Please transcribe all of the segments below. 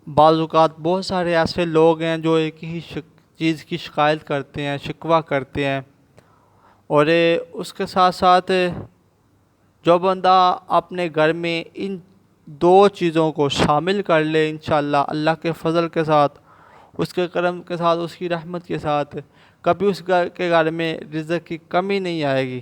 بعض اوقات بہت سارے ایسے لوگ ہیں جو ایک ہی چیز کی شکایت کرتے ہیں، شکوہ کرتے ہیں، اور اس کے ساتھ ساتھ جو بندہ اپنے گھر میں ان دو چیزوں کو شامل کر لے انشاءاللہ اللہ کے فضل کے ساتھ، اس کے کرم کے ساتھ، اس کی رحمت کے ساتھ، کبھی اس کے گھر میں رزق کی کمی نہیں آئے گی۔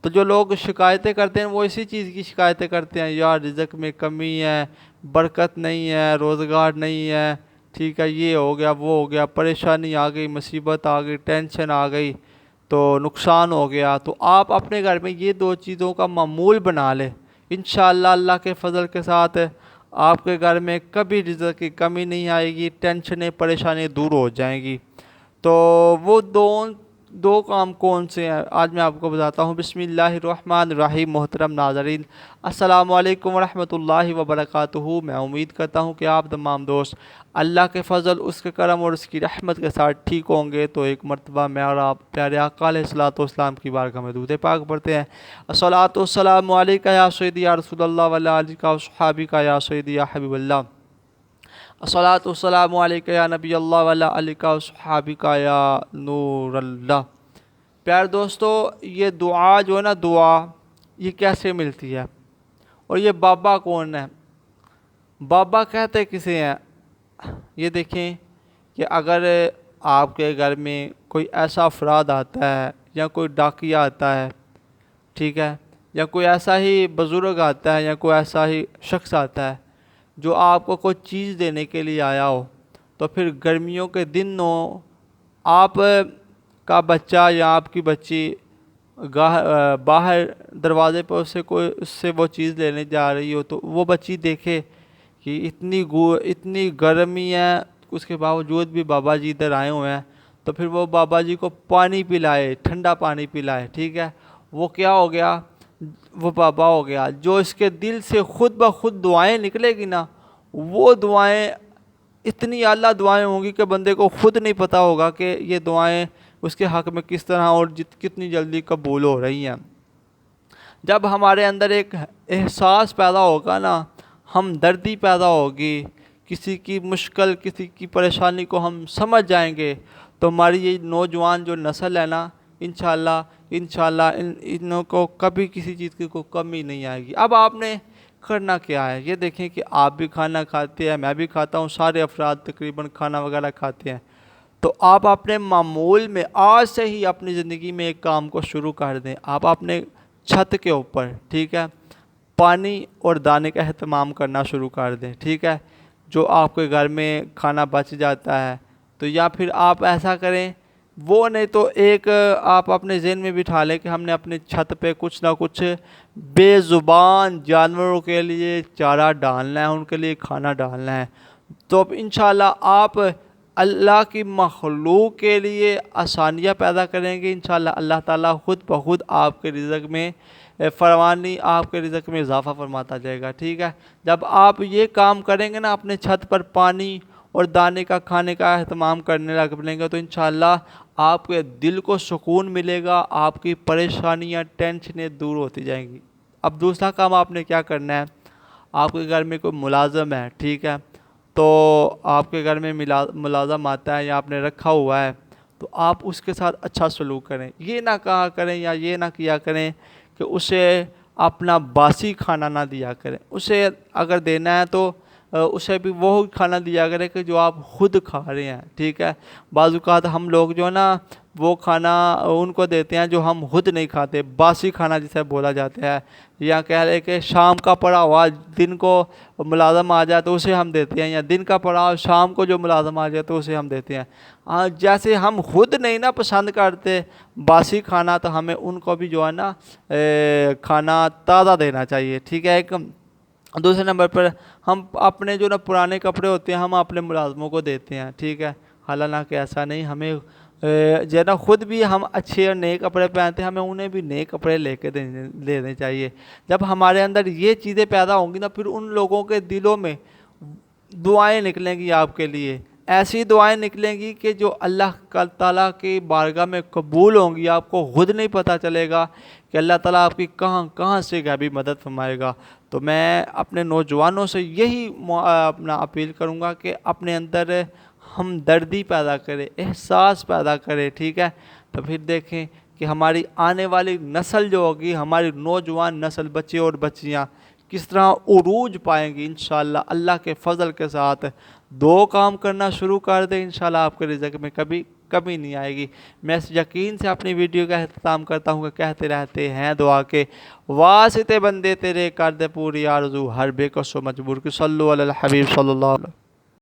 تو جو لوگ شکایتیں کرتے ہیں وہ اسی چیز کی شکایتیں کرتے ہیں، یار رزق میں کمی ہے، برکت نہیں ہے، روزگار نہیں ہے، ٹھیک ہے، یہ ہو گیا، وہ ہو گیا، پریشانی آ گئی، مصیبت آ گئی، ٹینشن آ گئی، تو نقصان ہو گیا۔ تو آپ اپنے گھر میں یہ دو چیزوں کا معمول بنا لیں، انشاءاللہ اللہ کے فضل کے ساتھ آپ کے گھر میں کبھی رزق کی کمی نہیں آئے گی، ٹینشنیں پریشانی دور ہو جائیں گی۔ تو وہ دو کام کون سے ہیں آج میں آپ کو بتاتا ہوں۔ بسم اللہ الرحمن الرحیم۔ محترم ناظرین، السلام علیکم ورحمۃ اللہ وبرکاتہ۔ میں امید کرتا ہوں کہ آپ تمام دوست اللہ کے فضل، اس کے کرم اور اس کی رحمت کے ساتھ ٹھیک ہوں گے۔ تو ایک مرتبہ میں اور آپ پیارے آقا علیہ الصلوۃ والسلام کی بارگاہ میں درود پاک پڑھتے ہیں۔ الصلوۃ والسلام علیک یا سیدی یا رسول اللہ وعلی آلک و صحابک یا سیدی یا حبیب اللہ۔ الصلاۃ والسلام علیک یا نبی اللہ وعلی آلک و صحابک یا نور اللہ۔ پیارے دوستو، یہ دعا جو ہے نا، دعا یہ کیسے ملتی ہے، اور یہ بابا کون ہے؟ بابا کہتے کسے ہیں؟ یہ دیکھیں کہ اگر آپ کے گھر میں کوئی ایسا افراد آتا ہے، یا کوئی ڈاکیہ آتا ہے، ٹھیک ہے، یا کوئی ایسا ہی بزرگ آتا ہے، یا کوئی ایسا ہی شخص آتا ہے جو آپ کو کوئی چیز دینے کے لیے آیا ہو، تو پھر گرمیوں کے دن ہو، آپ کا بچہ یا آپ کی بچی باہر دروازے پر اس سے وہ چیز لینے جا رہی ہو، تو وہ بچی دیکھے کہ اتنی گرمی ہے، اس کے باوجود بھی بابا جی ادھر آئے ہوئے ہیں، تو پھر وہ بابا جی کو پانی پلائے، ٹھنڈا پانی پلائے، ٹھیک ہے، وہ کیا ہو گیا؟ وہ بابا ہو گیا۔ جو اس کے دل سے خود بخود دعائیں نکلے گی نا، وہ دعائیں اتنی اعلیٰ دعائیں ہوں گی کہ بندے کو خود نہیں پتہ ہوگا کہ یہ دعائیں اس کے حق میں کس طرح اور کتنی جلدی قبول ہو رہی ہیں۔ جب ہمارے اندر ایک احساس پیدا ہوگا نا، ہمدردی پیدا ہوگی، کسی کی مشکل، کسی کی پریشانی کو ہم سمجھ جائیں گے، تو ہماری یہ نوجوان جو نسل ہے نا، انشاءاللہ انہوں کو کبھی کسی چیز کی کوئی کمی نہیں آئے گی۔ اب آپ نے کرنا کیا ہے؟ یہ دیکھیں کہ آپ بھی کھانا کھاتے ہیں، میں بھی کھاتا ہوں، سارے افراد تقریباً کھانا وغیرہ کھاتے ہیں۔ تو آپ اپنے معمول میں آج سے ہی اپنی زندگی میں ایک کام کو شروع کر دیں۔ آپ اپنے چھت کے اوپر، ٹھیک ہے، پانی اور دانے کا اہتمام کرنا شروع کر دیں، ٹھیک ہے۔ جو آپ کے گھر میں کھانا بچ جاتا ہے، تو یا پھر آپ ایسا کریں، وہ نہیں تو ایک آپ اپنے ذہن میں بٹھا لیں کہ ہم نے اپنے چھت پہ کچھ نہ کچھ بے زبان جانوروں کے لیے چارہ ڈالنا ہے، ان کے لیے کھانا ڈالنا ہے۔ تو اب انشاءاللہ آپ اللہ کی مخلوق کے لیے آسانیاں پیدا کریں گے، انشاءاللہ اللہ تعالیٰ خود بخود آپ کے رزق میں فراوانی، آپ کے رزق میں اضافہ فرماتا جائے گا، ٹھیک ہے۔ جب آپ یہ کام کریں گے نا، اپنے چھت پر پانی اور دانے کا، کھانے کا اہتمام کرنے لگیں گے، تو انشاءاللہ آپ کے دل کو سکون ملے گا، آپ کی پریشانیاں، ٹینشنیں دور ہوتی جائیں گی۔ اب دوسرا کام آپ نے کیا کرنا ہے؟ آپ کے گھر میں کوئی ملازم ہے، ٹھیک ہے، تو آپ کے گھر میں ملازم آتا ہے یا آپ نے رکھا ہوا ہے، تو آپ اس کے ساتھ اچھا سلوک کریں۔ یہ نہ کہا کریں یا یہ نہ کیا کریں کہ اسے اپنا باسی کھانا نہ دیا کریں۔ اسے اگر دینا ہے تو اسے بھی وہ کھانا دیا کرے کہ جو آپ خود کھا رہے ہیں، ٹھیک ہے۔ بعض اوقات ہم لوگ جو ہے نا، وہ کھانا ان کو دیتے ہیں جو ہم خود نہیں کھاتے، باسی کھانا جسے بولا جاتا ہے، یا کہہ لیں کہ شام کا پڑا ہوا دن کو ملازم آ جائے تو اسے ہم دیتے ہیں، یا دن کا پڑا ہوا شام کو جو ملازم آ جائے تو اسے ہم دیتے ہیں۔ جیسے ہم خود نہیں نا پسند کرتے باسی کھانا، تو ہمیں ان کو بھی جو ہے نا کھانا تازہ دینا چاہیے، ٹھیک ہے۔ ایک دوسرے نمبر پر ہم اپنے جو نا پرانے کپڑے ہوتے ہیں ہم اپنے ملازموں کو دیتے ہیں، ٹھیک ہے۔ حالانکہ ایسا نہیں، ہمیں جو ہے نا خود بھی ہم اچھے اور نئے کپڑے پہنتے ہیں، ہمیں انہیں بھی نئے کپڑے لے کے دینے چاہیے۔ جب ہمارے اندر یہ چیزیں پیدا ہوں گی نا، پھر ان لوگوں کے دلوں میں دعائیں نکلیں گی آپ کے لیے، ایسی دعائیں نکلیں گی کہ جو اللہ تعالیٰ کی بارگاہ میں قبول ہوں گی۔ آپ کو خود نہیں پتہ چلے گا کہ اللہ تعالیٰ آپ کی کہاں کہاں سے غیبی مدد فرمائے گا۔ تو میں اپنے نوجوانوں سے یہی اپنا اپیل کروں گا کہ اپنے اندر ہمدردی پیدا کرے، احساس پیدا کرے، ٹھیک ہے؟ تو پھر دیکھیں کہ ہماری آنے والی نسل جو ہوگی، ہماری نوجوان نسل، بچے اور بچیاں کس طرح عروج پائیں گی انشاءاللہ اللہ کے فضل کے ساتھ۔ دو کام کرنا شروع کر دیں، انشاءاللہ آپ کے رزق میں کبھی کمی نہیں آئے گی۔ میں اس یقین سے اپنی ویڈیو کا اختتام کرتا ہوں کہ کہتے رہتے ہیں دعا کے واسطے بندے تیرے کر دے پوری آرزو، ہر بے کس و مجبور کی۔ صلو علی الحبیب صلی اللہ علیہ وسلم۔